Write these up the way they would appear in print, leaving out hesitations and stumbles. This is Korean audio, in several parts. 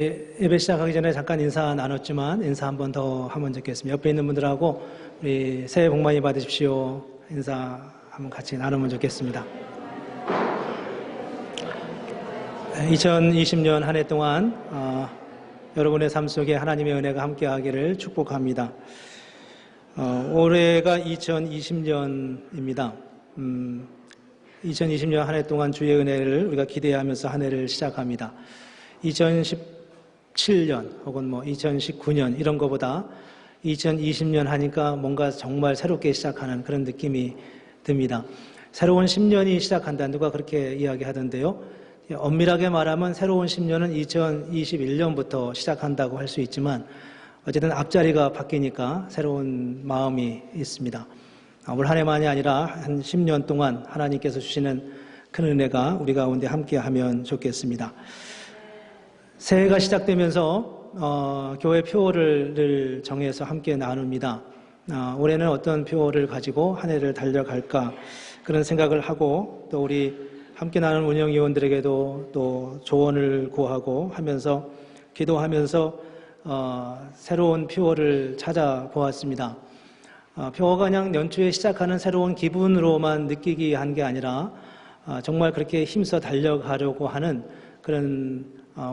예배 시작하기 전에 잠깐 인사 나눴지만 인사 한 번 더 하면 좋겠습니다. 옆에 있는 분들하고 우리 새해 복 많이 받으십시오. 인사 한번 같이 나누면 좋겠습니다. 2020년 한 해 동안 여러분의 삶 속에 하나님의 은혜가 함께하기를 축복합니다. 올해가 2020년입니다. 2020년 한 해 동안 주의 은혜를 우리가 기대하면서 한 해를 시작합니다. 2017년 혹은 2019년 이런 것보다 2020년 하니까 뭔가 정말 새롭게 시작하는 그런 느낌이 듭니다. 새로운 10년이 시작한다. 누가 그렇게 이야기하던데요. 엄밀하게 말하면 새로운 10년은 2021년부터 시작한다고 할 수 있지만 어쨌든 앞자리가 바뀌니까 새로운 마음이 있습니다. 올 한 해만이 아니라 한 10년 동안 하나님께서 주시는 큰 은혜가 우리 가운데 함께하면 좋겠습니다. 새해가 시작되면서 교회 표어를 정해서 함께 나눕니다. 올해는 어떤 표어를 가지고 한 해를 달려갈까 그런 생각을 하고 또 우리 함께 나눈 운영위원들에게도 또 조언을 구하고 하면서 기도하면서 새로운 표어를 찾아보았습니다. 표어가 그냥 연초에 시작하는 새로운 기분으로만 느끼게 한 게 아니라 정말 그렇게 힘써 달려가려고 하는 그런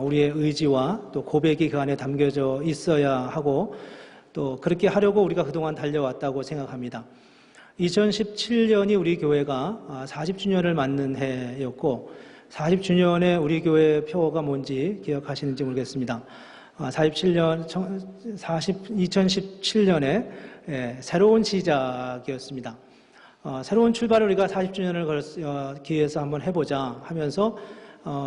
우리의 의지와 또 고백이 그 안에 담겨져 있어야 하고 또 그렇게 하려고 우리가 그동안 달려왔다고 생각합니다. 2017년이 우리 교회가 40주년을 맞는 해였고 40주년에 우리 교회 표어가 뭔지 기억하시는지 모르겠습니다. 2017년에 새로운 시작이었습니다. 새로운 출발을 우리가 40주년을 기해서 한번 해보자 하면서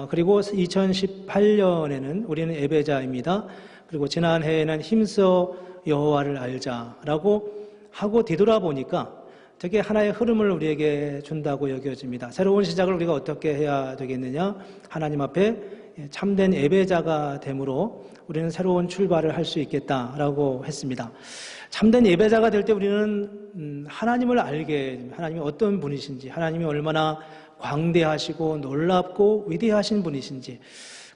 그리고 2018년에는 우리는 예배자입니다. 그리고 지난해에는 힘써 여호와를 알자라고 하고 뒤돌아보니까 되게 하나의 흐름을 우리에게 준다고 여겨집니다. 새로운 시작을 우리가 어떻게 해야 되겠느냐? 하나님 앞에 참된 예배자가 됨으로 우리는 새로운 출발을 할 수 있겠다라고 했습니다. 참된 예배자가 될 때 우리는 하나님을 알게, 하나님이 어떤 분이신지, 하나님이 얼마나 광대하시고 놀랍고 위대하신 분이신지,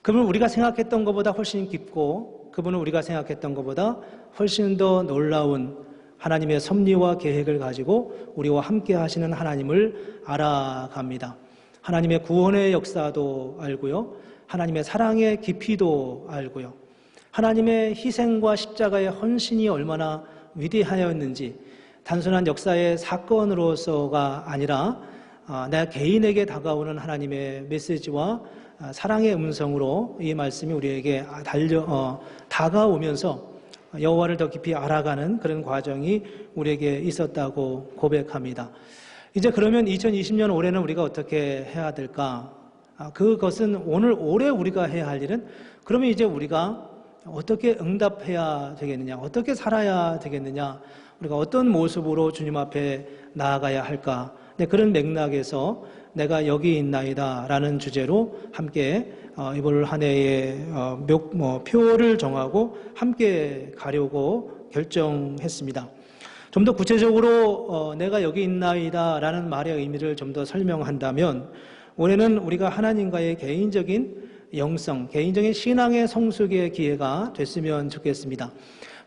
그분은 우리가 생각했던 것보다 훨씬 깊고 그분은 우리가 생각했던 것보다 훨씬 더 놀라운 하나님의 섭리와 계획을 가지고 우리와 함께 하시는 하나님을 알아갑니다. 하나님의 구원의 역사도 알고요. 하나님의 사랑의 깊이도 알고요. 하나님의 희생과 십자가의 헌신이 얼마나 위대하였는지 단순한 역사의 사건으로서가 아니라 내 개인에게 다가오는 하나님의 메시지와 사랑의 음성으로 이 말씀이 우리에게 다가오면서 여호와를 더 깊이 알아가는 그런 과정이 우리에게 있었다고 고백합니다. 이제 그러면 2020년 올해는 우리가 어떻게 해야 될까? 그것은 올해 우리가 해야 할 일은 그러면 이제 우리가 어떻게 응답해야 되겠느냐? 어떻게 살아야 되겠느냐? 우리가 어떤 모습으로 주님 앞에 나아가야 할까? 네, 그런 맥락에서 내가 여기 있나이다 라는 주제로 함께 이번 한 해의 표를 정하고 함께 가려고 결정했습니다. 좀 더 구체적으로 내가 여기 있나이다 라는 말의 의미를 좀 더 설명한다면 올해는 우리가 하나님과의 개인적인 영성, 개인적인 신앙의 성숙의 기회가 됐으면 좋겠습니다.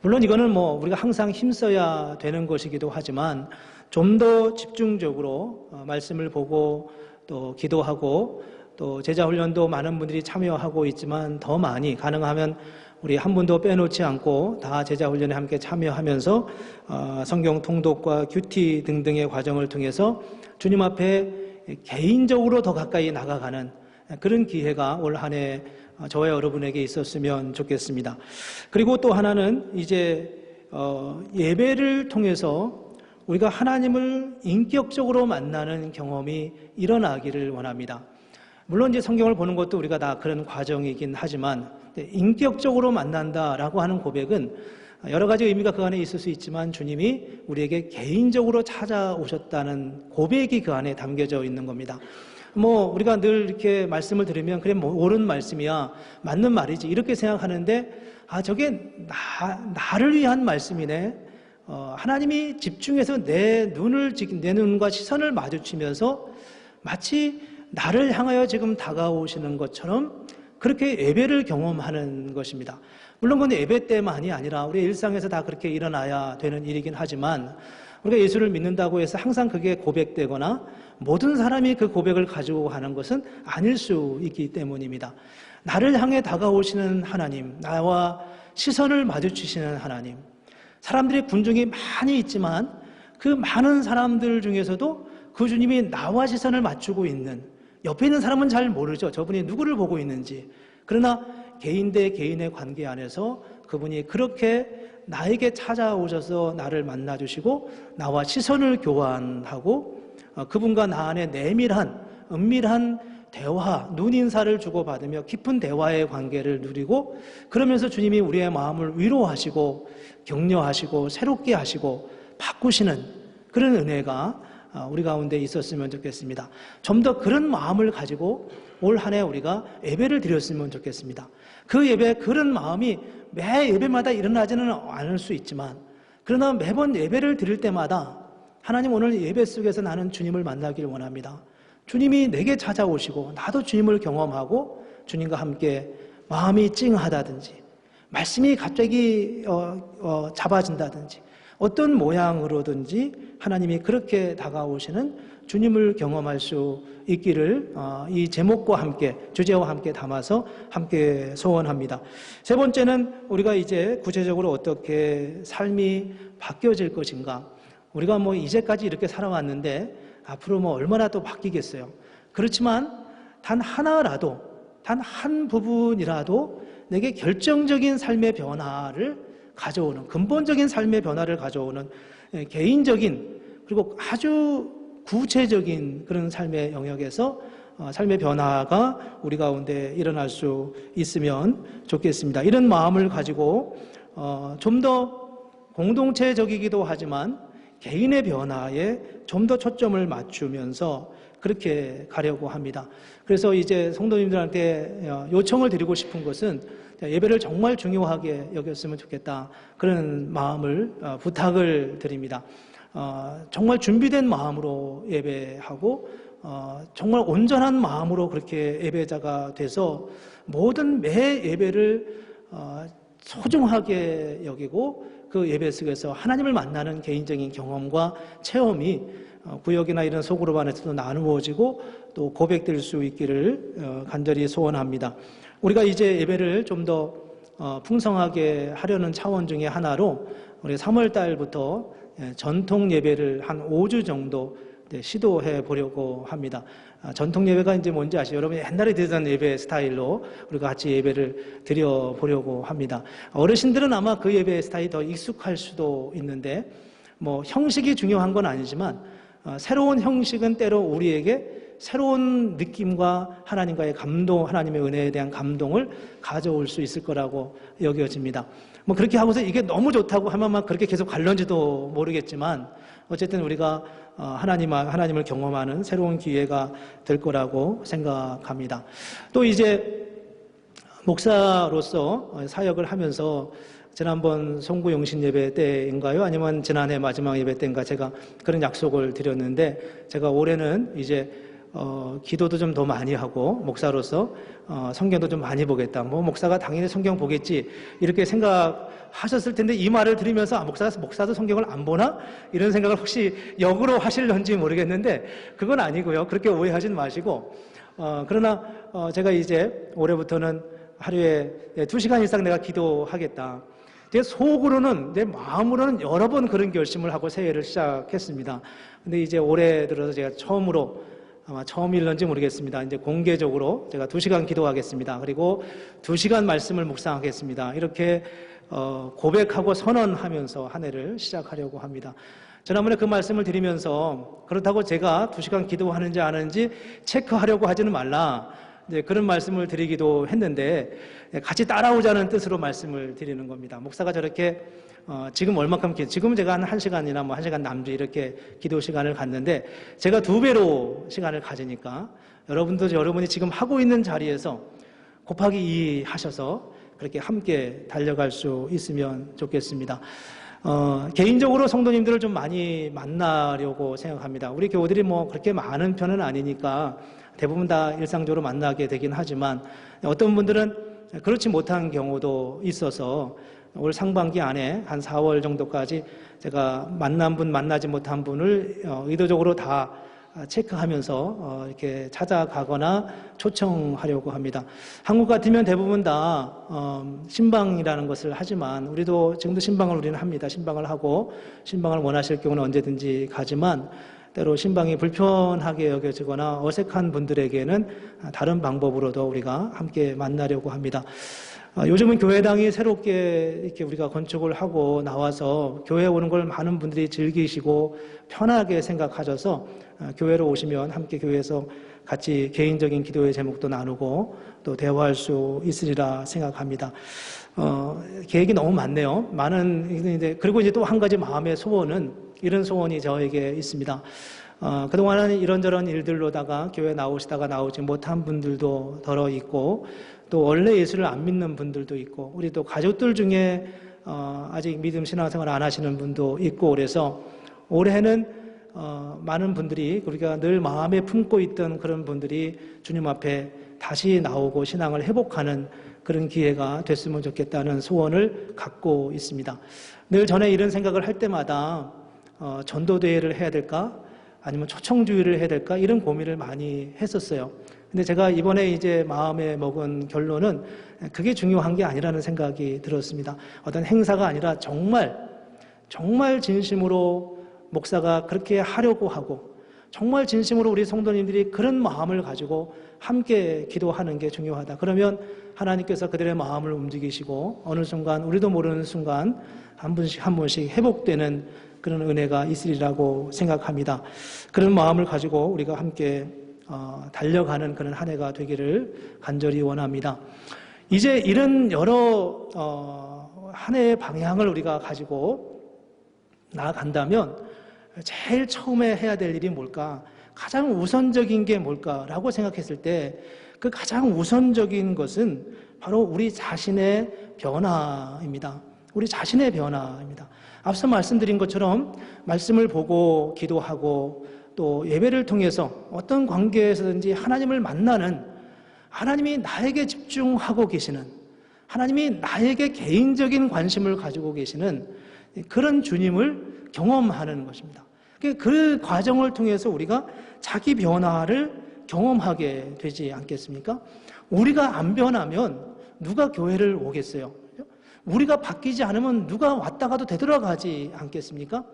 물론 이거는 우리가 항상 힘써야 되는 것이기도 하지만 좀 더 집중적으로 말씀을 보고 또 기도하고 또 제자훈련도 많은 분들이 참여하고 있지만 더 많이 가능하면 우리 한 분도 빼놓지 않고 다 제자훈련에 함께 참여하면서 성경 통독과 큐티 등등의 과정을 통해서 주님 앞에 개인적으로 더 가까이 나가가는 그런 기회가 올 한 해 저와 여러분에게 있었으면 좋겠습니다. 그리고 또 하나는 이제 예배를 통해서 우리가 하나님을 인격적으로 만나는 경험이 일어나기를 원합니다. 물론 이제 성경을 보는 것도 우리가 다 그런 과정이긴 하지만 인격적으로 만난다라고 하는 고백은 여러 가지 의미가 그 안에 있을 수 있지만 주님이 우리에게 개인적으로 찾아오셨다는 고백이 그 안에 담겨져 있는 겁니다. 우리가 늘 이렇게 말씀을 들으면 그래 옳은 말씀이야, 맞는 말이지 이렇게 생각하는데 저게 나를 위한 말씀이네. 하나님이 집중해서 내 눈과 시선을 마주치면서 마치 나를 향하여 지금 다가오시는 것처럼 그렇게 예배를 경험하는 것입니다. 물론 그건 예배 때만이 아니라 우리 일상에서 다 그렇게 일어나야 되는 일이긴 하지만 우리가 예수를 믿는다고 해서 항상 그게 고백되거나 모든 사람이 그 고백을 가지고 가는 것은 아닐 수 있기 때문입니다. 나를 향해 다가오시는 하나님, 나와 시선을 마주치시는 하나님, 사람들의 군중이 많이 있지만 그 많은 사람들 중에서도 그 주님이 나와 시선을 맞추고 있는, 옆에 있는 사람은 잘 모르죠. 저분이 누구를 보고 있는지. 그러나 개인 대 개인의 관계 안에서 그분이 그렇게 나에게 찾아오셔서 나를 만나주시고 나와 시선을 교환하고 그분과 나 안에 내밀한 은밀한 대화, 눈인사를 주고받으며 깊은 대화의 관계를 누리고 그러면서 주님이 우리의 마음을 위로하시고 격려하시고 새롭게 하시고 바꾸시는 그런 은혜가 우리 가운데 있었으면 좋겠습니다. 좀 더 그런 마음을 가지고 올 한 해 우리가 예배를 드렸으면 좋겠습니다. 그 예배, 그런 마음이 매 예배마다 일어나지는 않을 수 있지만 그러나 매번 예배를 드릴 때마다 하나님 오늘 예배 속에서 나는 주님을 만나길 원합니다. 주님이 내게 찾아오시고 나도 주님을 경험하고 주님과 함께 마음이 찡하다든지 말씀이 갑자기 잡아진다든지 어떤 모양으로든지 하나님이 그렇게 다가오시는 주님을 경험할 수 있기를 이 제목과 함께 주제와 함께 담아서 함께 소원합니다. 세 번째는 우리가 이제 구체적으로 어떻게 삶이 바뀌어질 것인가. 우리가 뭐 이제까지 이렇게 살아왔는데 앞으로 뭐 얼마나 또 바뀌겠어요. 그렇지만 단 하나라도 단 한 부분이라도 내게 결정적인 삶의 변화를 가져오는 근본적인 삶의 변화를 가져오는 개인적인 그리고 아주 구체적인 그런 삶의 영역에서 삶의 변화가 우리 가운데 일어날 수 있으면 좋겠습니다. 이런 마음을 가지고 좀 더 공동체적이기도 하지만 개인의 변화에 좀 더 초점을 맞추면서 그렇게 가려고 합니다. 그래서 이제 성도님들한테 요청을 드리고 싶은 것은 예배를 정말 중요하게 여겼으면 좋겠다. 그런 마음을 부탁을 드립니다. 정말 준비된 마음으로 예배하고 정말 온전한 마음으로 그렇게 예배자가 돼서 모든 매 예배를 소중하게 여기고 그 예배 속에서 하나님을 만나는 개인적인 경험과 체험이 구역이나 이런 소그룹 안에서도 나누어지고 또 고백될 수 있기를 간절히 소원합니다. 우리가 이제 예배를 좀 더 풍성하게 하려는 차원 중에 하나로 우리 3월 달부터 전통 예배를 한 5주 정도 시도해 보려고 합니다. 전통 예배가 이제 뭔지 아시죠? 여러분 옛날에 드리던 예배 스타일로 우리가 같이 예배를 드려 보려고 합니다. 어르신들은 아마 그 예배 스타일이 더 익숙할 수도 있는데 뭐 형식이 중요한 건 아니지만 새로운 형식은 때로 우리에게 새로운 느낌과 하나님과의 감동, 하나님의 은혜에 대한 감동을 가져올 수 있을 거라고 여겨집니다. 뭐 그렇게 하고서 이게 너무 좋다고 하면만 그렇게 계속 갈런지도 모르겠지만 어쨌든 우리가 하나님을 경험하는 새로운 기회가 될 거라고 생각합니다. 또 이제 목사로서 사역을 하면서 지난번 송구 영신 예배 때인가요? 아니면 지난해 마지막 예배 때인가 제가 그런 약속을 드렸는데 제가 올해는 이제 기도도 좀 더 많이 하고 목사로서 성경도 좀 많이 보겠다. 뭐 목사가 당연히 성경 보겠지 이렇게 생각하셨을 텐데 이 말을 들으면서 목사도 성경을 안 보나? 이런 생각을 혹시 역으로 하실런지 모르겠는데 그건 아니고요. 그렇게 오해하진 마시고 그러나 제가 이제 올해부터는 하루에 2시간 이상 내가 기도하겠다. 내 속으로는 내 마음으로는 여러 번 그런 결심을 하고 새해를 시작했습니다. 근데 이제 올해 들어서 제가 처음으로 아마 처음일런지 모르겠습니다. 이제 공개적으로 제가 2시간 기도하겠습니다. 그리고 2시간 말씀을 묵상하겠습니다. 이렇게 고백하고 선언하면서 한 해를 시작하려고 합니다. 지난번에 그 말씀을 드리면서 그렇다고 제가 2시간 기도하는지 안 하는지 체크하려고 하지는 말라. 이제 그런 말씀을 드리기도 했는데 같이 따라오자는 뜻으로 말씀을 드리는 겁니다. 목사가 저렇게 지금 얼마큼 지금은 제가 한 1시간이나 뭐 1시간 남짓 이렇게 기도 시간을 갖는데 제가 2배로 시간을 가지니까 여러분이 지금 하고 있는 자리에서 곱하기 2 하셔서 그렇게 함께 달려갈 수 있으면 좋겠습니다. 개인적으로 성도님들을 좀 많이 만나려고 생각합니다. 우리 교우들이 뭐 그렇게 많은 편은 아니니까 대부분 다 일상적으로 만나게 되긴 하지만 어떤 분들은 그렇지 못한 경우도 있어서 올 상반기 안에 한 4월 정도까지 제가 만난 분, 만나지 못한 분을 의도적으로 다 체크하면서 이렇게 찾아가거나 초청하려고 합니다. 한국 같으면 대부분 다 신방이라는 것을 하지만 우리도 지금도 신방을 우리는 합니다. 신방을 하고 신방을 원하실 경우는 언제든지 가지만 때로 신방이 불편하게 여겨지거나 어색한 분들에게는 다른 방법으로도 우리가 함께 만나려고 합니다. 요즘은 교회당이 새롭게 이렇게 우리가 건축을 하고 나와서 교회에 오는 걸 많은 분들이 즐기시고 편하게 생각하셔서 교회로 오시면 함께 교회에서 같이 개인적인 기도의 제목도 나누고 또 대화할 수 있으리라 생각합니다. 계획이 너무 많네요. 그리고 이제 또 한 가지 마음의 소원은 이런 소원이 저에게 있습니다. 그동안은 이런저런 일들로다가 교회 나오시다가 나오지 못한 분들도 덜어 있고 또 원래 예수를 안 믿는 분들도 있고 우리 또 가족들 중에 아직 믿음 신앙생활 안 하시는 분도 있고 그래서 올해는 많은 분들이 우리가 늘 마음에 품고 있던 그런 분들이 주님 앞에 다시 나오고 신앙을 회복하는 그런 기회가 됐으면 좋겠다는 소원을 갖고 있습니다. 늘 전에 이런 생각을 할 때마다 전도대회를 해야 될까? 아니면 초청주의를 해야 될까? 이런 고민을 많이 했었어요. 근데 제가 이번에 이제 마음에 먹은 결론은 그게 중요한 게 아니라는 생각이 들었습니다. 어떤 행사가 아니라 정말 진심으로 목사가 그렇게 하려고 하고 정말 진심으로 우리 성도님들이 그런 마음을 가지고 함께 기도하는 게 중요하다. 그러면 하나님께서 그들의 마음을 움직이시고 어느 순간 우리도 모르는 순간 한 번씩 회복되는 그런 은혜가 있으리라고 생각합니다. 그런 마음을 가지고 우리가 함께 달려가는 그런 한 해가 되기를 간절히 원합니다. 이제 이런 여러 한 해의 방향을 우리가 가지고 나아간다면 제일 처음에 해야 될 일이 뭘까? 가장 우선적인 게 뭘까라고 생각했을 때 그 가장 우선적인 것은 바로 우리 자신의 변화입니다. 우리 자신의 변화입니다. 앞서 말씀드린 것처럼 말씀을 보고 기도하고 또 예배를 통해서 어떤 관계에서든지 하나님을 만나는 하나님이 나에게 집중하고 계시는 하나님이 나에게 개인적인 관심을 가지고 계시는 그런 주님을 경험하는 것입니다. 그 과정을 통해서 우리가 자기 변화를 경험하게 되지 않겠습니까? 우리가 안 변하면 누가 교회를 오겠어요? 우리가 바뀌지 않으면 누가 왔다 가도 되돌아가지 않겠습니까?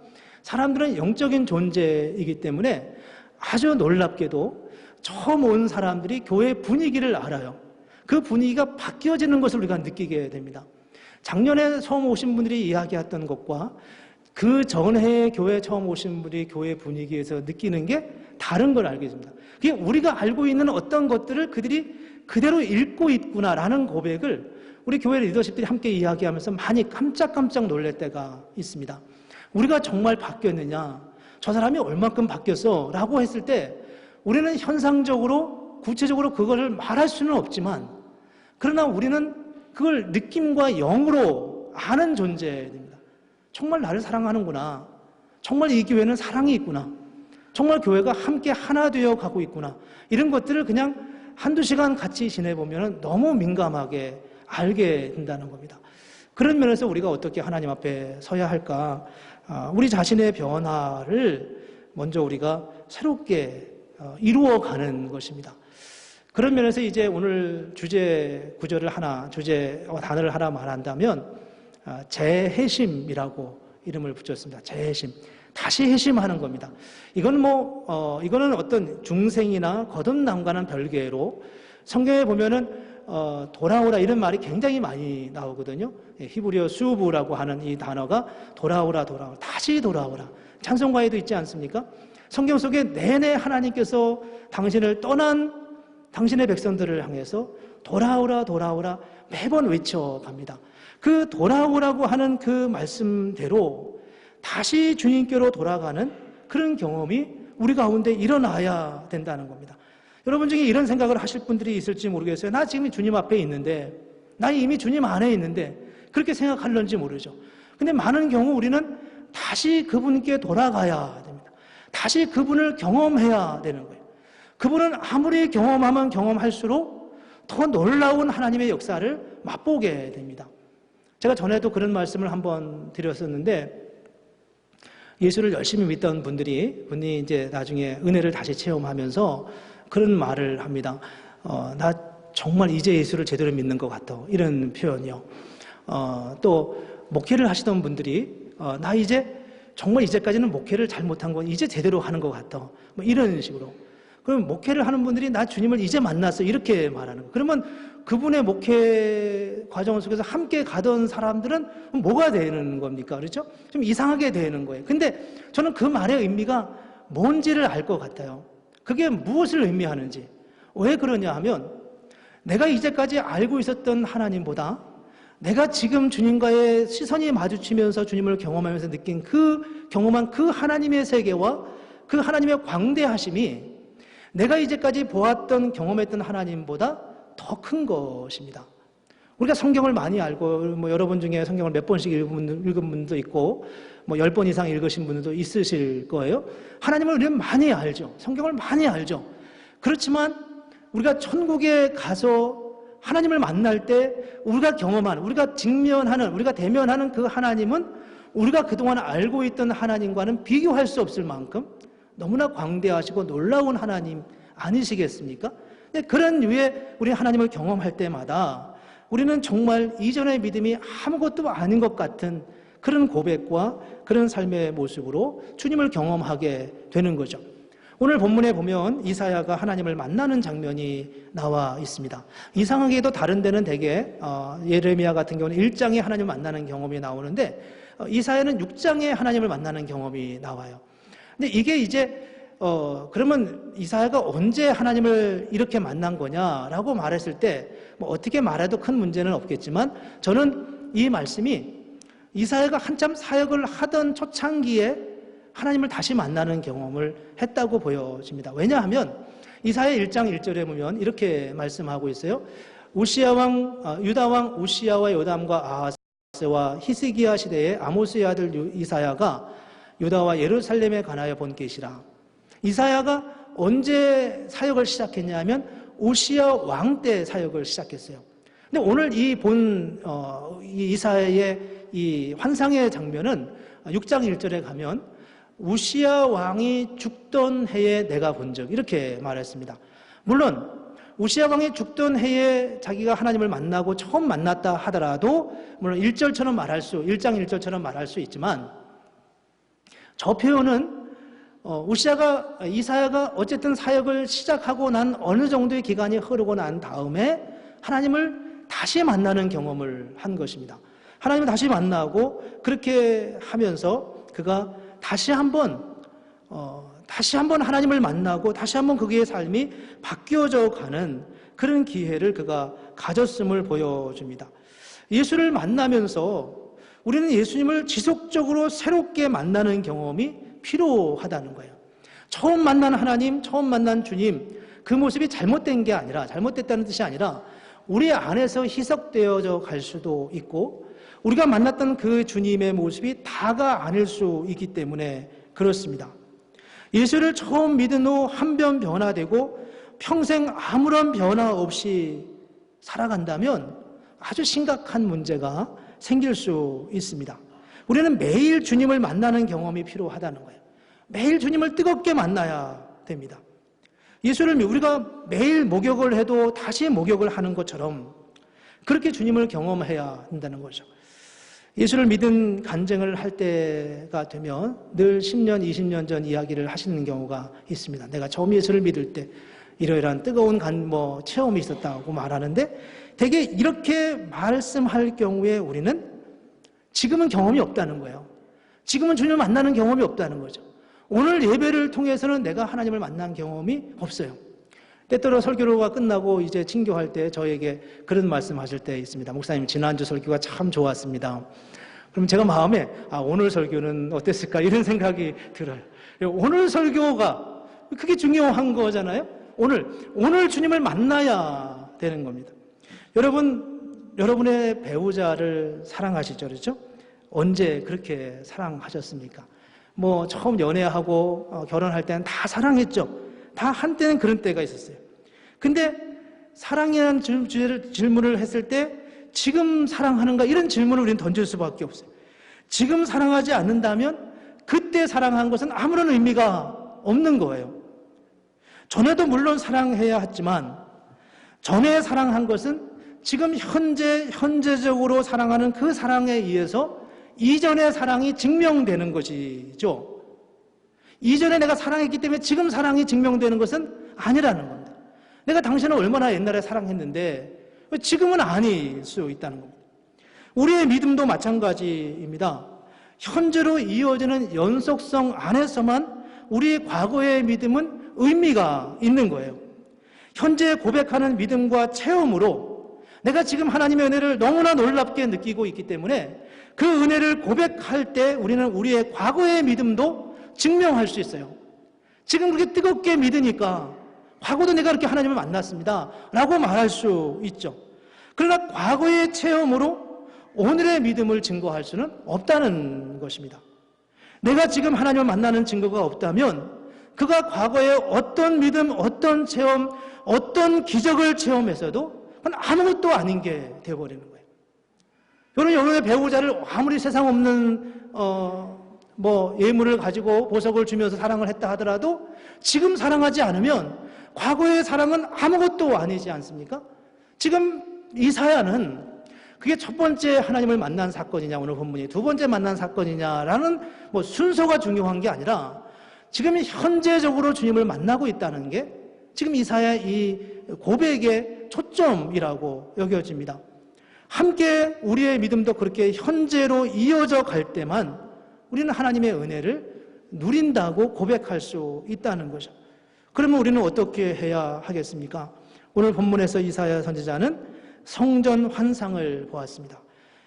사람들은 영적인 존재이기 때문에 아주 놀랍게도 처음 온 사람들이 교회 분위기를 알아요. 그 분위기가 바뀌어지는 것을 우리가 느끼게 됩니다. 작년에 처음 오신 분들이 이야기했던 것과 그 전해 교회 처음 오신 분이 교회 분위기에서 느끼는 게 다른 걸 알게 됩니다. 그게 우리가 알고 있는 어떤 것들을 그들이 그대로 읽고 있구나라는 고백을 우리 교회 리더십들이 함께 이야기하면서 많이 깜짝깜짝 놀랄 때가 있습니다. 우리가 정말 바뀌었느냐? 저 사람이 얼마큼 바뀌었어? 라고 했을 때 우리는 현상적으로 구체적으로 그거를 말할 수는 없지만 그러나 우리는 그걸 느낌과 영으로 아는 존재입니다. 정말 나를 사랑하는구나. 정말 이 교회는 사랑이 있구나. 정말 교회가 함께 하나 되어 가고 있구나. 이런 것들을 그냥 한두 시간 같이 지내보면 너무 민감하게 알게 된다는 겁니다. 그런 면에서 우리가 어떻게 하나님 앞에 서야 할까? 우리 자신의 변화를 먼저 우리가 새롭게 이루어가는 것입니다. 그런 면에서 이제 오늘 단어를 하나 말한다면 재회심이라고 이름을 붙였습니다. 재회심. 다시 회심하는 겁니다. 이거는 어떤 중생이나 거듭남과는 별개로 성경에 보면은 돌아오라 이런 말이 굉장히 많이 나오거든요. 히브리어 수부라고 하는 이 단어가 돌아오라, 다시 돌아오라. 찬송가에도 있지 않습니까? 성경 속에 내내 하나님께서 당신을 떠난 당신의 백성들을 향해서 돌아오라 매번 외쳐갑니다. 그 돌아오라고 하는 그 말씀대로 다시 주님께로 돌아가는 그런 경험이 우리 가운데 일어나야 된다는 겁니다. 여러분 중에 이런 생각을 하실 분들이 있을지 모르겠어요. 나 지금 주님 앞에 있는데, 나 이미 주님 안에 있는데 그렇게 생각할런지 모르죠. 근데 많은 경우 우리는 다시 그분께 돌아가야 됩니다. 다시 그분을 경험해야 되는 거예요. 그분은 아무리 경험하면 경험할수록 더 놀라운 하나님의 역사를 맛보게 됩니다. 제가 전에도 그런 말씀을 한번 드렸었는데, 예수를 열심히 믿던 분이 이제 나중에 은혜를 다시 체험하면서 그런 말을 합니다. 나 정말 이제 예수를 제대로 믿는 것 같아. 이런 표현이요. 또 목회를 하시던 분들이 나 이제 정말 이제까지는 목회를 잘못한 건 이제 제대로 하는 것 같아. 뭐 이런 식으로. 그럼 목회를 하는 분들이 나 주님을 이제 만났어. 이렇게 말하는 거예요. 그러면 그분의 목회 과정 속에서 함께 가던 사람들은 뭐가 되는 겁니까? 그렇죠? 좀 이상하게 되는 거예요. 근데 저는 그 말의 의미가 뭔지를 알 것 같아요. 그게 무엇을 의미하는지. 왜 그러냐 하면 내가 이제까지 알고 있었던 하나님보다 내가 지금 주님과의 시선이 마주치면서 주님을 경험하면서 느낀 경험한 그 하나님의 세계와 그 하나님의 광대하심이 내가 이제까지 보았던 경험했던 하나님보다 더 큰 것입니다. 우리가 성경을 많이 알고 여러분 중에 성경을 몇 번씩 읽은 분도 있고 10번 이상 읽으신 분들도 있으실 거예요. 하나님을 우리는 많이 알죠. 성경을 많이 알죠. 그렇지만 우리가 천국에 가서 하나님을 만날 때 우리가 경험하는, 우리가 직면하는, 우리가 대면하는 그 하나님은 우리가 그동안 알고 있던 하나님과는 비교할 수 없을 만큼 너무나 광대하시고 놀라운 하나님 아니시겠습니까? 그런 류의 우리 하나님을 경험할 때마다 우리는 정말 이전의 믿음이 아무것도 아닌 것 같은 그런 고백과 그런 삶의 모습으로 주님을 경험하게 되는 거죠. 오늘 본문에 보면 이사야가 하나님을 만나는 장면이 나와 있습니다. 이상하게도 다른 데는 대개 예레미야 같은 경우는 1장에 하나님을 만나는 경험이 나오는데 이사야는 6장에 하나님을 만나는 경험이 나와요. 근데 이게 이제 그러면 이사야가 언제 하나님을 이렇게 만난 거냐라고 말했을 때 어떻게 말해도 큰 문제는 없겠지만 저는 이 말씀이 이사야가 한참 사역을 하던 초창기에 하나님을 다시 만나는 경험을 했다고 보여집니다. 왜냐하면 이사야 1장 1절에 보면 이렇게 말씀하고 있어요. 유다 왕 우시야와 요담과 아하스와 히스기야 시대에 아모스의 아들 이사야가 유다와 예루살렘에 관하여 본 계시라. 이사야가 언제 사역을 시작했냐면 우시야 왕 때 사역을 시작했어요. 근데 오늘 이 이사야의 이 환상의 장면은 6장 1절에 가면 우시야 왕이 죽던 해에 내가 본 적, 이렇게 말했습니다. 물론 우시야 왕이 죽던 해에 자기가 하나님을 만나고 처음 만났다 하더라도 물론 1장 1절처럼 말할 수 있지만 저 표현은 이사야가 어쨌든 사역을 시작하고 난 어느 정도의 기간이 흐르고 난 다음에 하나님을 다시 만나는 경험을 한 것입니다. 하나님을 다시 만나고 그렇게 하면서 그가 다시 한번 하나님을 만나고 다시 한번 그의 삶이 바뀌어져 가는 그런 기회를 그가 가졌음을 보여줍니다. 예수를 만나면서 우리는 예수님을 지속적으로 새롭게 만나는 경험이 필요하다는 거예요. 처음 만난 하나님, 처음 만난 주님, 그 모습이 잘못됐다는 뜻이 아니라 우리 안에서 희석되어져 갈 수도 있고 우리가 만났던 그 주님의 모습이 다가 아닐 수 있기 때문에 그렇습니다. 예수를 처음 믿은 후 한 번 변화되고 평생 아무런 변화 없이 살아간다면 아주 심각한 문제가 생길 수 있습니다. 우리는 매일 주님을 만나는 경험이 필요하다는 거예요. 매일 주님을 뜨겁게 만나야 됩니다. 예수를 우리가 매일 목욕을 해도 다시 목욕을 하는 것처럼 그렇게 주님을 경험해야 한다는 거죠. 예수를 믿은 간증을 할 때가 되면 늘 10년, 20년 전 이야기를 하시는 경우가 있습니다. 내가 처음 예수를 믿을 때 이러이러한 뜨거운 체험이 있었다고 말하는데 되게 이렇게 말씀할 경우에 우리는 지금은 경험이 없다는 거예요. 지금은 주님을 만나는 경험이 없다는 거죠. 오늘 예배를 통해서는 내가 하나님을 만난 경험이 없어요. 때때로 설교가 끝나고 이제 친교할 때 저에게 그런 말씀하실 때 있습니다. 목사님, 지난주 설교가 참 좋았습니다. 그럼 제가 마음에 오늘 설교는 어땠을까 이런 생각이 들어요. 오늘 설교가 그게 중요한 거잖아요. 오늘 주님을 만나야 되는 겁니다. 여러분의 배우자를 사랑하시죠, 그렇죠? 언제 그렇게 사랑하셨습니까? 처음 연애하고 결혼할 때는 다 사랑했죠. 다 한때는 그런 때가 있었어요. 근데 사랑이라는 질문을 했을 때 지금 사랑하는가 이런 질문을 우리는 던질 수밖에 없어요. 지금 사랑하지 않는다면 그때 사랑한 것은 아무런 의미가 없는 거예요. 전에도 물론 사랑해야 했지만 전에 사랑한 것은 지금 현재적으로 사랑하는 그 사랑에 의해서 이전의 사랑이 증명되는 것이죠. 이전에 내가 사랑했기 때문에 지금 사랑이 증명되는 것은 아니라는 겁니다. 내가 당신을 얼마나 옛날에 사랑했는데 지금은 아닐 수 있다는 겁니다. 우리의 믿음도 마찬가지입니다. 현재로 이어지는 연속성 안에서만 우리의 과거의 믿음은 의미가 있는 거예요. 현재 고백하는 믿음과 체험으로 내가 지금 하나님의 은혜를 너무나 놀랍게 느끼고 있기 때문에 그 은혜를 고백할 때 우리는 우리의 과거의 믿음도 증명할 수 있어요. 지금 그렇게 뜨겁게 믿으니까 과거도 내가 그렇게 하나님을 만났습니다 라고 말할 수 있죠. 그러나 과거의 체험으로 오늘의 믿음을 증거할 수는 없다는 것입니다. 내가 지금 하나님을 만나는 증거가 없다면 그가 과거에 어떤 믿음, 어떤 체험, 어떤 기적을 체험해서도 그건 아무것도 아닌 게 되어버리는 거예요. 여러분의 배우자를 아무리 세상 없는 예물을 가지고 보석을 주면서 사랑을 했다 하더라도 지금 사랑하지 않으면 과거의 사랑은 아무것도 아니지 않습니까? 지금 이사야는 그게 첫 번째 하나님을 만난 사건이냐, 오늘 본문이 두 번째 만난 사건이냐라는 순서가 중요한 게 아니라 지금 현재적으로 주님을 만나고 있다는 게 지금 이사야의 이 고백의 초점이라고 여겨집니다. 함께 우리의 믿음도 그렇게 현재로 이어져 갈 때만 우리는 하나님의 은혜를 누린다고 고백할 수 있다는 거죠. 그러면 우리는 어떻게 해야 하겠습니까? 오늘 본문에서 이사야 선지자는 성전 환상을 보았습니다.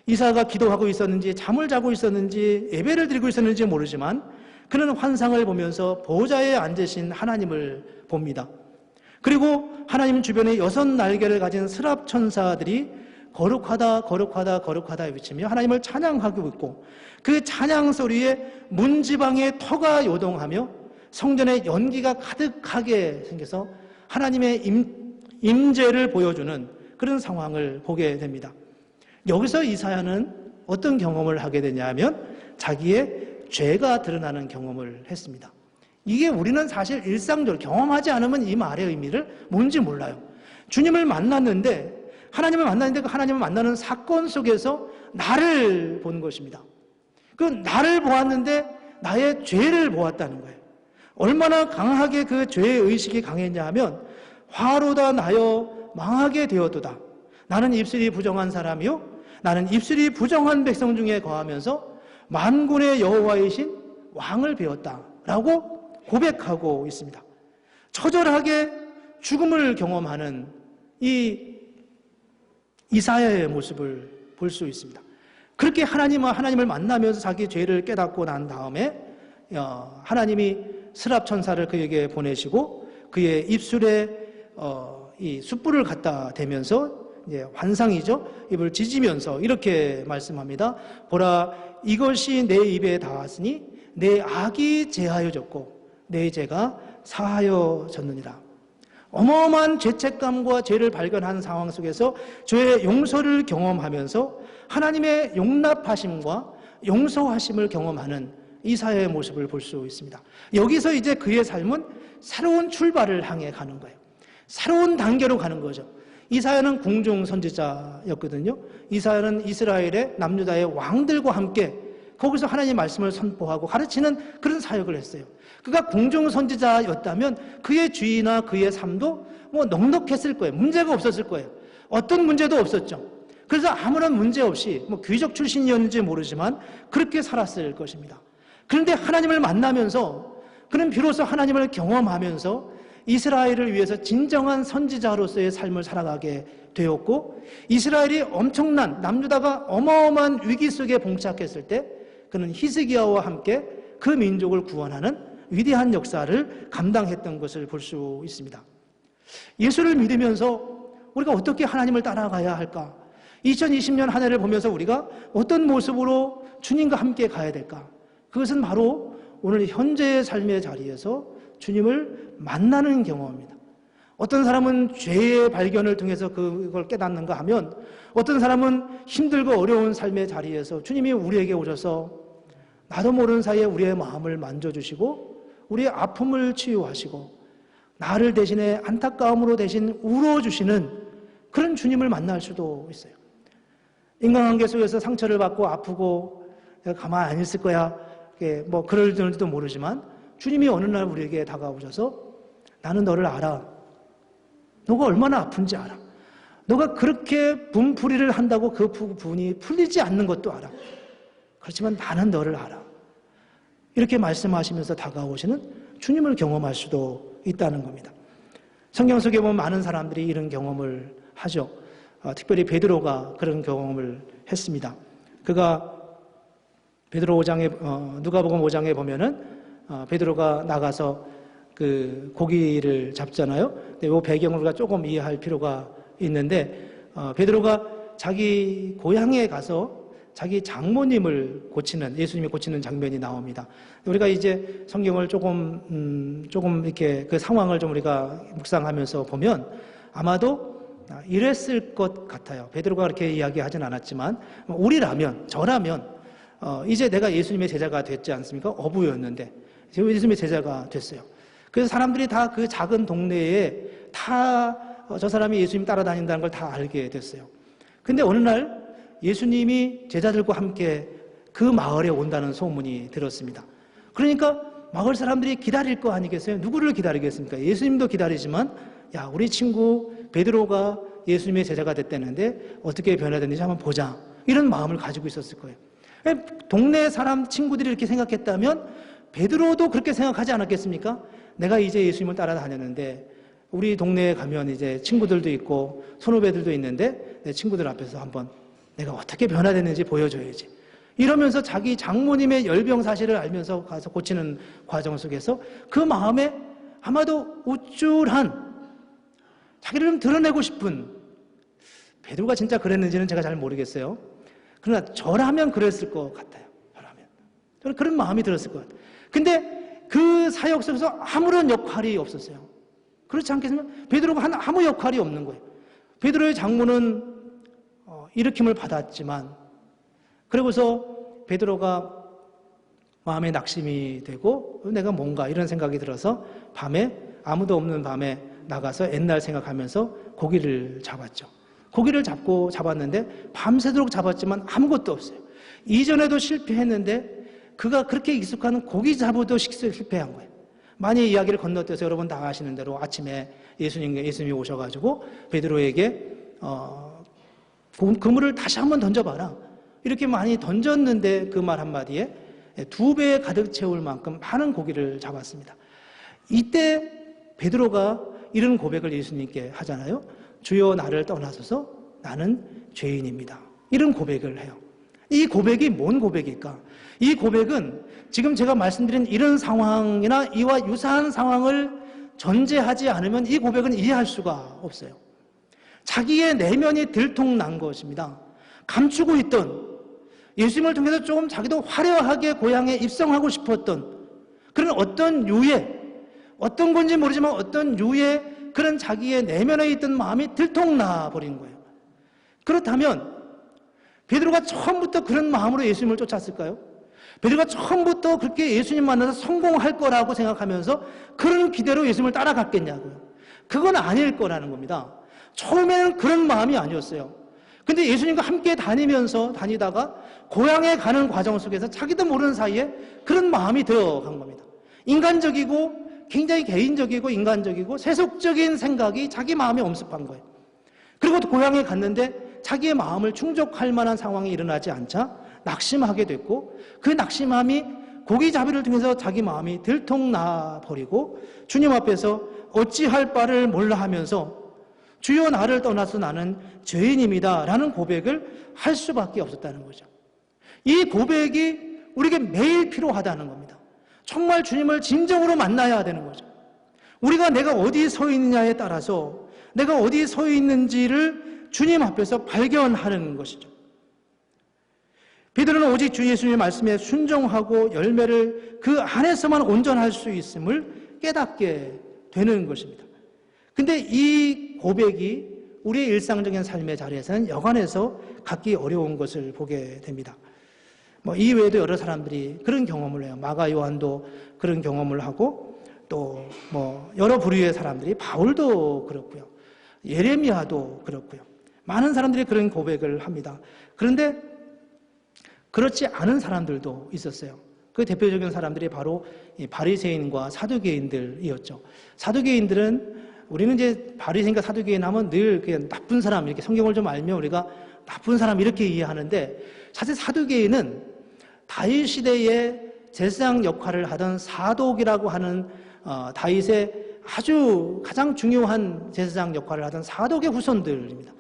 이사야가 기도하고 있었는지 잠을 자고 있었는지 예배를 드리고 있었는지 모르지만 그는 환상을 보면서 보좌에 앉으신 하나님을 봅니다. 그리고 하나님 주변에 6날개를 가진 스랍 천사들이 거룩하다 거룩하다 거룩하다 외치며 하나님을 찬양하고 있고 그 찬양 소리에 문지방의 터가 요동하며 성전에 연기가 가득하게 생겨서 하나님의 임재를 보여주는 그런 상황을 보게 됩니다. 여기서 이사야는 어떤 경험을 하게 되냐면 자기의 죄가 드러나는 경험을 했습니다. 이게 우리는 사실 일상적으로 경험하지 않으면 이 말의 의미를 뭔지 몰라요. 주님을 만났는데 하나님을 만났는데 그 하나님을 만나는 사건 속에서 나를 본 것입니다. 그 나를 보았는데 나의 죄를 보았다는 거예요. 얼마나 강하게 그 죄의 의식이 강했냐 하면 화로다 나여 망하게 되어도다. 나는 입술이 부정한 사람이요 나는 입술이 부정한 백성 중에 거하면서 만군의 여호와이신 왕을 배웠다라고 고백하고 있습니다. 처절하게 죽음을 경험하는 이 이사야의 모습을 볼 수 있습니다. 그렇게 하나님을 만나면서 자기 죄를 깨닫고 난 다음에 하나님이 스랍 천사를 그에게 보내시고 그의 입술에 이 숯불을 갖다 대면서 이제 환상이죠. 입을 찢으면서 이렇게 말씀합니다. 보라, 이것이 내 입에 닿았으니 내 악이 제하여졌고 내 죄가 사하여졌느니라. 어마어마한 죄책감과 죄를 발견한 상황 속에서 죄의 용서를 경험하면서 하나님의 용납하심과 용서하심을 경험하는 이사야의 모습을 볼 수 있습니다. 여기서 이제 그의 삶은 새로운 출발을 향해 가는 거예요. 새로운 단계로 가는 거죠. 이사야는 궁중 선지자였거든요. 이사야는 이스라엘의 남유다의 왕들과 함께 거기서 하나님의 말씀을 선포하고 가르치는 그런 사역을 했어요. 그가 궁중 선지자였다면 그의 주의나 그의 삶도 넉넉했을 거예요. 문제가 없었을 거예요. 어떤 문제도 없었죠. 그래서 아무런 문제 없이 귀족 출신이었는지 모르지만 그렇게 살았을 것입니다. 그런데 하나님을 만나면서 그는 비로소 하나님을 경험하면서 이스라엘을 위해서 진정한 선지자로서의 삶을 살아가게 되었고 이스라엘이 엄청난 남유다가 어마어마한 위기 속에 봉착했을 때 그는 히스기야와 함께 그 민족을 구원하는 위대한 역사를 감당했던 것을 볼 수 있습니다. 예수를 믿으면서 우리가 어떻게 하나님을 따라가야 할까? 2020년 한 해를 보면서 우리가 어떤 모습으로 주님과 함께 가야 될까? 그것은 바로 오늘 현재의 삶의 자리에서 주님을 만나는 경험입니다. 어떤 사람은 죄의 발견을 통해서 그걸 깨닫는가 하면 어떤 사람은 힘들고 어려운 삶의 자리에서 주님이 우리에게 오셔서 나도 모르는 사이에 우리의 마음을 만져주시고 우리의 아픔을 치유하시고 나를 대신에 안타까움으로 대신 울어주시는 그런 주님을 만날 수도 있어요. 인간관계 속에서 상처를 받고 아프고 내가 가만히 안 있을 거야 뭐 그럴지도 모르지만 주님이 어느 날 우리에게 다가오셔서 나는 너를 알아. 너가 얼마나 아픈지 알아. 너가 그렇게 분풀이를 한다고 그 분이 풀리지 않는 것도 알아. 그렇지만 나는 너를 알아. 이렇게 말씀하시면서 다가오시는 주님을 경험할 수도 있다는 겁니다. 성경 속에 보면 많은 사람들이 이런 경험을 하죠. 특별히 베드로가 그런 경험을 했습니다. 그가 베드로 5장에 누가복음 5장에 보면은 베드로가 나가서 그 고기를 잡잖아요. 근데 이 배경을 우리가 조금 이해할 필요가 있는데 베드로가 자기 고향에 가서 자기 장모님을 고치는 예수님이 고치는 장면이 나옵니다. 우리가 이제 성경을 조금 이렇게 그 상황을 좀 우리가 묵상하면서 보면 아마도 이랬을 것 같아요. 베드로가 그렇게 이야기하진 않았지만 저라면 이제 내가 예수님의 제자가 됐지 않습니까? 어부였는데 예수님의 제자가 됐어요. 그래서 사람들이 다 그 작은 동네에 다 저 사람이 예수님 따라다닌다는 걸 다 알게 됐어요. 근데 어느 날 예수님이 제자들과 함께 그 마을에 온다는 소문이 들었습니다. 그러니까 마을 사람들이 기다릴 거 아니겠어요? 누구를 기다리겠습니까? 예수님도 기다리지만 야, 우리 친구 베드로가 예수님의 제자가 됐다는데 어떻게 변화됐는지 한번 보자. 이런 마음을 가지고 있었을 거예요. 동네 사람 친구들이 이렇게 생각했다면 베드로도 그렇게 생각하지 않았겠습니까? 내가 이제 예수님을 따라다녔는데 우리 동네에 가면 이제 친구들도 있고 선후배들도 있는데 내 친구들 앞에서 한번 내가 어떻게 변화됐는지 보여줘야지. 이러면서 자기 장모님의 열병 사실을 알면서 가서 고치는 과정 속에서 그 마음에 아마도 우쭐한 자기를 좀 드러내고 싶은 베드로가 진짜 그랬는지는 제가 잘 모르겠어요. 그러나 저라면 그랬을 것 같아요. 저는 그런 마음이 들었을 것 같아요. 근데 그 사역 속에서 아무런 역할이 없었어요. 그렇지 않겠습니까? 베드로가 아무 역할이 없는 거예요. 베드로의 장모는 일으킴을 받았지만 그러고서 베드로가 마음에 낙심이 되고 내가 뭔가 이런 생각이 들어서 밤에 아무도 없는 밤에 나가서 옛날 생각하면서 고기를 잡았죠. 고기를 잡았는데 밤새도록 잡았지만 아무것도 없어요. 이전에도 실패했는데 그가 그렇게 익숙한 고기 잡아도 실패한 거예요. 많이 이야기를 건너뛰어서 여러분 다 아시는 대로 아침에 예수님이 오셔가지고 베드로에게 그물을 다시 한번 던져봐라. 이렇게 많이 던졌는데 그 말 한마디에 2배 가득 채울 만큼 많은 고기를 잡았습니다. 이때 베드로가 이런 고백을 예수님께 하잖아요. 주여 나를 떠나소서 나는 죄인입니다. 이런 고백을 해요. 이 고백이 뭔 고백일까? 이 고백은 지금 제가 말씀드린 이런 상황이나 이와 유사한 상황을 전제하지 않으면 이 고백은 이해할 수가 없어요. 자기의 내면이 들통난 것입니다. 감추고 있던 예수님을 통해서 조금 자기도 화려하게 고향에 입성하고 싶었던 그런 어떤 유의 어떤 건지 모르지만 어떤 유의 그런 자기의 내면에 있던 마음이 들통나 버린 거예요. 그렇다면 베드로가 처음부터 그런 마음으로 예수님을 쫓았을까요? 베드로가 처음부터 그렇게 예수님 만나서 성공할 거라고 생각하면서 그런 기대로 예수님을 따라갔겠냐고요. 그건 아닐 거라는 겁니다. 처음에는 그런 마음이 아니었어요. 근데 예수님과 함께 다니다가 고향에 가는 과정 속에서 자기도 모르는 사이에 그런 마음이 들어간 겁니다. 인간적이고 굉장히 개인적이고 인간적이고 세속적인 생각이 자기 마음에 엄습한 거예요. 그리고 또 고향에 갔는데 자기의 마음을 충족할 만한 상황이 일어나지 않자 낙심하게 됐고 그 낙심함이 고기잡이를 통해서 자기 마음이 들통나 버리고 주님 앞에서 어찌할 바를 몰라 하면서 주여 나를 떠나서 나는 죄인입니다 라는 고백을 할 수밖에 없었다는 거죠. 이 고백이 우리에게 매일 필요하다는 겁니다. 정말 주님을 진정으로 만나야 되는 거죠. 우리가 내가 어디에 서 있느냐에 따라서 내가 어디에 서 있는지를 주님 앞에서 발견하는 것이죠. 베드로는 오직 주 예수님의 말씀에 순종하고 열매를 그 안에서만 온전할 수 있음을 깨닫게 되는 것입니다. 근데 이 고백이 우리의 일상적인 삶의 자리에서는 여간해서 갖기 어려운 것을 보게 됩니다. 이 외에도 여러 사람들이 그런 경험을 해요. 마가 요한도 그런 경험을 하고, 또 여러 부류의 사람들이, 바울도 그렇고요, 예레미야도 그렇고요, 많은 사람들이 그런 고백을 합니다. 그런데 그렇지 않은 사람들도 있었어요. 그 대표적인 사람들이 바로 바리새인과 사두개인들이었죠. 사두개인들은, 우리는 이제 바리새인과 사두개인 하면 늘 그냥 나쁜 사람, 이렇게 성경을 좀 알면 우리가 나쁜 사람 이렇게 이해하는데, 사실 사두개인은 다윗 시대에 제사장 역할을 하던 사독이라고 하는 다윗의 아주 가장 중요한 제사장 역할을 하던 사독의 후손들입니다.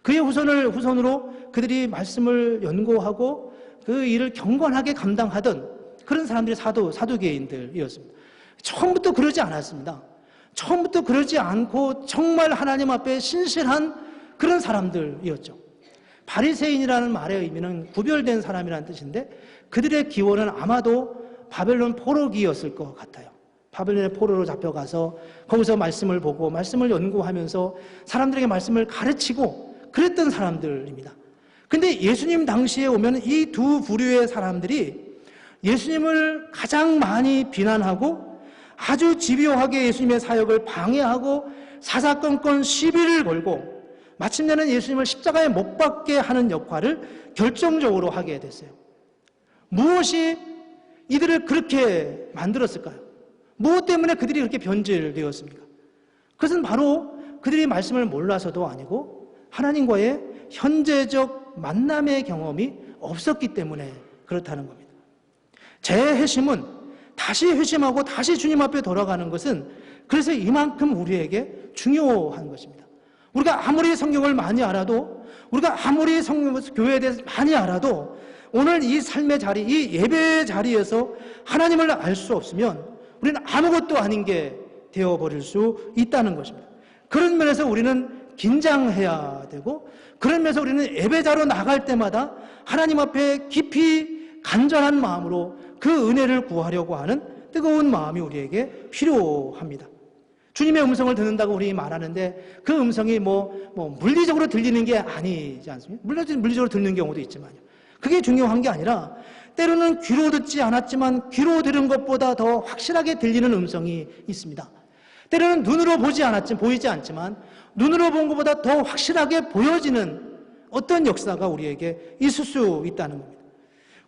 그의 후손으로 그들이 말씀을 연구하고 그 일을 경건하게 감당하던 그런 사람들이 사두개인들이었습니다. 처음부터 그러지 않았습니다. 처음부터 그러지 않고 정말 하나님 앞에 신실한 그런 사람들이었죠. 바리새인이라는 말의 의미는 구별된 사람이라는 뜻인데, 그들의 기원은 아마도 바벨론 포로기였을 것 같아요. 바벨론의 포로로 잡혀가서 거기서 말씀을 보고 말씀을 연구하면서 사람들에게 말씀을 가르치고 그랬던 사람들입니다. 근데 예수님 당시에 오면 이 두 부류의 사람들이 예수님을 가장 많이 비난하고 아주 집요하게 예수님의 사역을 방해하고 사사건건 시비를 걸고 마침내는 예수님을 십자가에 못 박게 하는 역할을 결정적으로 하게 됐어요. 무엇이 이들을 그렇게 만들었을까요? 무엇 때문에 그들이 그렇게 변질되었습니까? 그것은 바로 그들이 말씀을 몰라서도 아니고 하나님과의 현재적 만남의 경험이 없었기 때문에 그렇다는 겁니다. 재회심은 다시 회심하고 다시 주님 앞에 돌아가는 것은 그래서 이만큼 우리에게 중요한 것입니다. 우리가 아무리 성경을 많이 알아도, 우리가 아무리 교회에 대해서 많이 알아도 오늘 이 삶의 자리, 이 예배의 자리에서 하나님을 알 수 없으면 우리는 아무것도 아닌 게 되어버릴 수 있다는 것입니다. 그런 면에서 우리는 긴장해야 되고, 그런 면에서 우리는 예배자로 나갈 때마다 하나님 앞에 깊이 간절한 마음으로 그 은혜를 구하려고 하는 뜨거운 마음이 우리에게 필요합니다. 주님의 음성을 듣는다고 우리 말하는데 그 음성이 물리적으로 들리는 게 아니지 않습니까? 물리적으로 듣는 경우도 있지만요. 그게 중요한 게 아니라 때로는 귀로 듣지 않았지만 귀로 들은 것보다 더 확실하게 들리는 음성이 있습니다. 때로는 눈으로 보이지 않지만 눈으로 본 것보다 더 확실하게 보여지는 어떤 역사가 우리에게 있을 수 있다는 겁니다.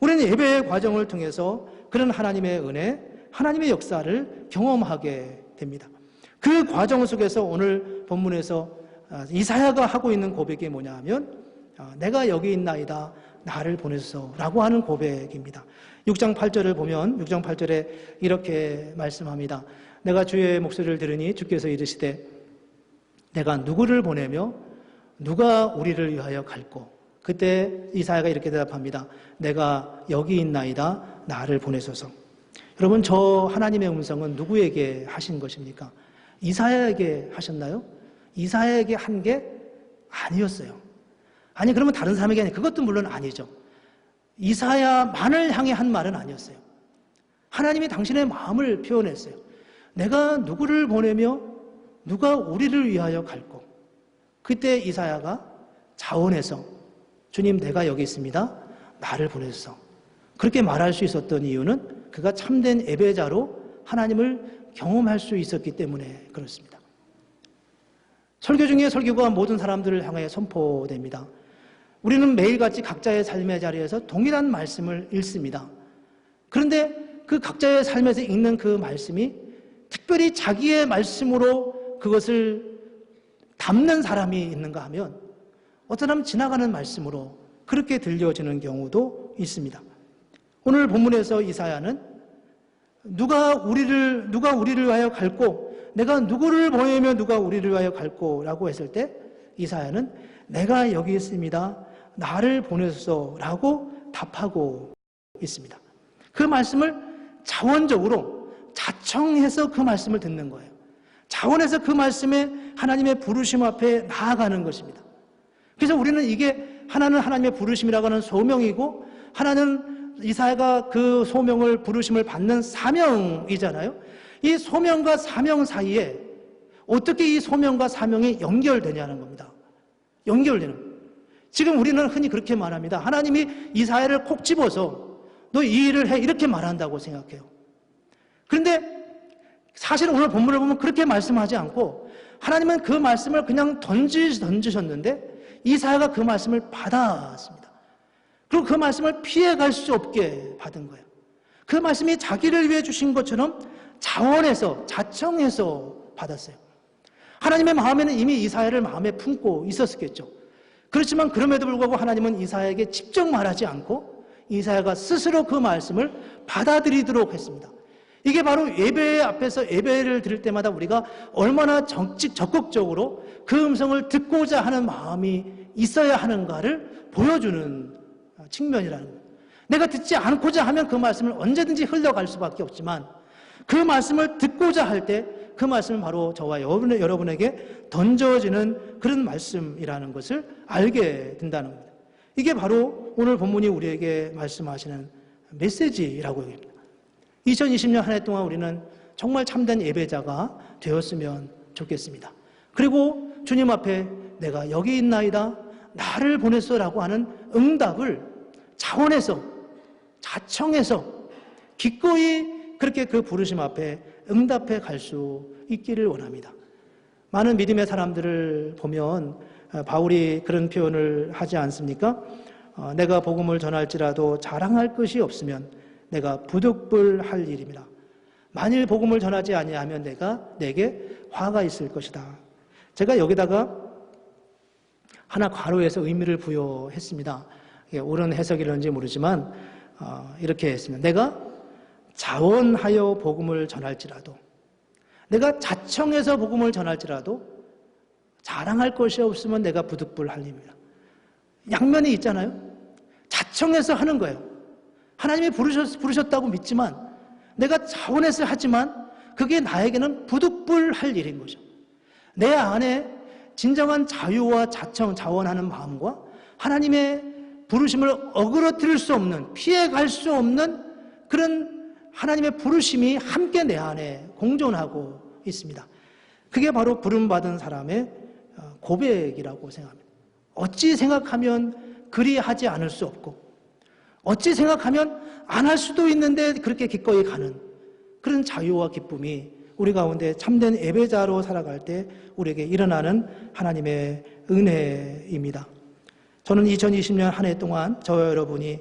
우리는 예배의 과정을 통해서 그런 하나님의 은혜, 하나님의 역사를 경험하게 됩니다. 그 과정 속에서 오늘 본문에서 이사야가 하고 있는 고백이 뭐냐 하면 내가 여기 있나이다 나를 보내소서 라고 하는 고백입니다. 6장 8절을 보면 6장 8절에 이렇게 말씀합니다. 내가 주의 목소리를 들으니 주께서 이르시되 내가 누구를 보내며 누가 우리를 위하여 갈꼬. 그때 이사야가 이렇게 대답합니다. 내가 여기 있나이다 나를 보내소서. 여러분, 저 하나님의 음성은 누구에게 하신 것입니까? 이사야에게 하셨나요? 이사야에게 한 게 아니었어요. 아니, 그러면 다른 사람에게 아니, 그것도 물론 아니죠. 이사야만을 향해 한 말은 아니었어요. 하나님이 당신의 마음을 표현했어요. 내가 누구를 보내며 누가 우리를 위하여 갈꼬. 그때 이사야가 자원해서 주님 내가 여기 있습니다. 나를 보내소서. 그렇게 말할 수 있었던 이유는 그가 참된 예배자로 하나님을 경험할 수 있었기 때문에 그렇습니다. 설교 중에 설교가 모든 사람들을 향해 선포됩니다. 우리는 매일같이 각자의 삶의 자리에서 동일한 말씀을 읽습니다. 그런데 그 각자의 삶에서 읽는 그 말씀이 특별히 자기의 말씀으로 그것을 담는 사람이 있는가 하면 어떤 사람은 지나가는 말씀으로 그렇게 들려지는 경우도 있습니다. 오늘 본문에서 이사야는 누가 우리를 위하여 갈꼬, 내가 누구를 보내며 누가 우리를 위하여 갈꼬라고 했을 때 이사야는 내가 여기 있습니다. 나를 보내소서라고 답하고 있습니다. 그 말씀을 자원적으로 자청해서 그 말씀을 듣는 거예요. 자원해서 그 말씀에 하나님의 부르심 앞에 나아가는 것입니다. 그래서 우리는 이게 하나는 하나님의 부르심이라고 하는 소명이고 하나는 이사야가 그 소명을 부르심을 받는 사명이잖아요. 이 소명과 사명 사이에 어떻게 이 소명과 사명이 연결되냐는 겁니다. 연결되는 거예요. 지금 우리는 흔히 그렇게 말합니다. 하나님이 이사야를 콕 집어서 너 이 일을 해 이렇게 말한다고 생각해요. 그런데 사실은 오늘 본문을 보면 그렇게 말씀하지 않고 하나님은 그 말씀을 그냥 던지셨는데 이사야가 그 말씀을 받았습니다. 그리고 그 말씀을 피해갈 수 없게 받은 거예요. 그 말씀이 자기를 위해 주신 것처럼 자원해서 자청해서 받았어요. 하나님의 마음에는 이미 이사야를 마음에 품고 있었겠죠. 그렇지만 그럼에도 불구하고 하나님은 이사야에게 직접 말하지 않고 이사야가 스스로 그 말씀을 받아들이도록 했습니다. 이게 바로 예배 앞에서 예배를 드릴 때마다 우리가 얼마나 적극적으로 그 음성을 듣고자 하는 마음이 있어야 하는가를 보여주는 측면이라는 거예요. 내가 듣지 않고자 하면 그 말씀을 언제든지 흘러갈 수밖에 없지만 그 말씀을 듣고자 할 때 그 말씀은 바로 저와 여러분에게 던져지는 그런 말씀이라는 것을 알게 된다는 겁니다. 이게 바로 오늘 본문이 우리에게 말씀하시는 메시지라고 합니다. 2020년 한 해 동안 우리는 정말 참된 예배자가 되었으면 좋겠습니다. 그리고 주님 앞에 내가 여기 있나이다, 나를 보냈어라고 하는 응답을 자원해서 자청해서 기꺼이 그렇게 그 부르심 앞에 응답해 갈 수 있기를 원합니다. 많은 믿음의 사람들을 보면 바울이 그런 표현을 하지 않습니까? 내가 복음을 전할지라도 자랑할 것이 없으면 내가 부득불할 일입니다. 만일 복음을 전하지 아니하면 내게 화가 있을 것이다. 제가 여기다가 하나 괄호해서 의미를 부여했습니다. 옳은 해석이런지 모르지만 이렇게 했습니다. 내가 자원하여 복음을 전할지라도, 내가 자청해서 복음을 전할지라도 자랑할 것이 없으면 내가 부득불할 일입니다. 양면이 있잖아요. 자청해서 하는 거예요. 하나님이 부르셨다고 믿지만 내가 자원해서 하지만 그게 나에게는 부득불할 일인 거죠. 내 안에 진정한 자유와 자원하는 마음과 하나님의 부르심을 어그러뜨릴 수 없는, 피해갈 수 없는 그런 하나님의 부르심이 함께 내 안에 공존하고 있습니다. 그게 바로 부름받은 사람의 고백이라고 생각합니다. 어찌 생각하면 그리하지 않을 수 없고 어찌 생각하면 안 할 수도 있는데 그렇게 기꺼이 가는 그런 자유와 기쁨이 우리 가운데 참된 예배자로 살아갈 때 우리에게 일어나는 하나님의 은혜입니다. 저는 2020년 한 해 동안 저와 여러분이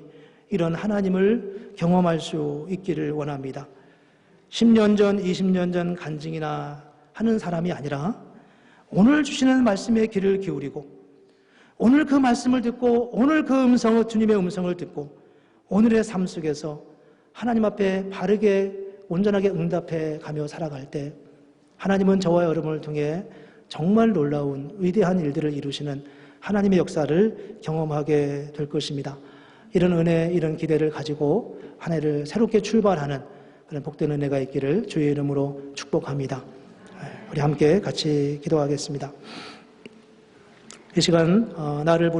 이런 하나님을 경험할 수 있기를 원합니다. 10년 전, 20년 전 간증이나 하는 사람이 아니라 오늘 주시는 말씀에 귀를 기울이고 오늘 그 말씀을 듣고 오늘 그 음성을, 주님의 음성을 듣고 오늘의 삶 속에서 하나님 앞에 바르게 온전하게 응답해 가며 살아갈 때 하나님은 저와 여러분을 통해 정말 놀라운 위대한 일들을 이루시는 하나님의 역사를 경험하게 될 것입니다. 이런 은혜, 이런 기대를 가지고 한 해를 새롭게 출발하는 그런 복된 은혜가 있기를 주의 이름으로 축복합니다. 우리 함께 같이 기도하겠습니다. 이 시간 나를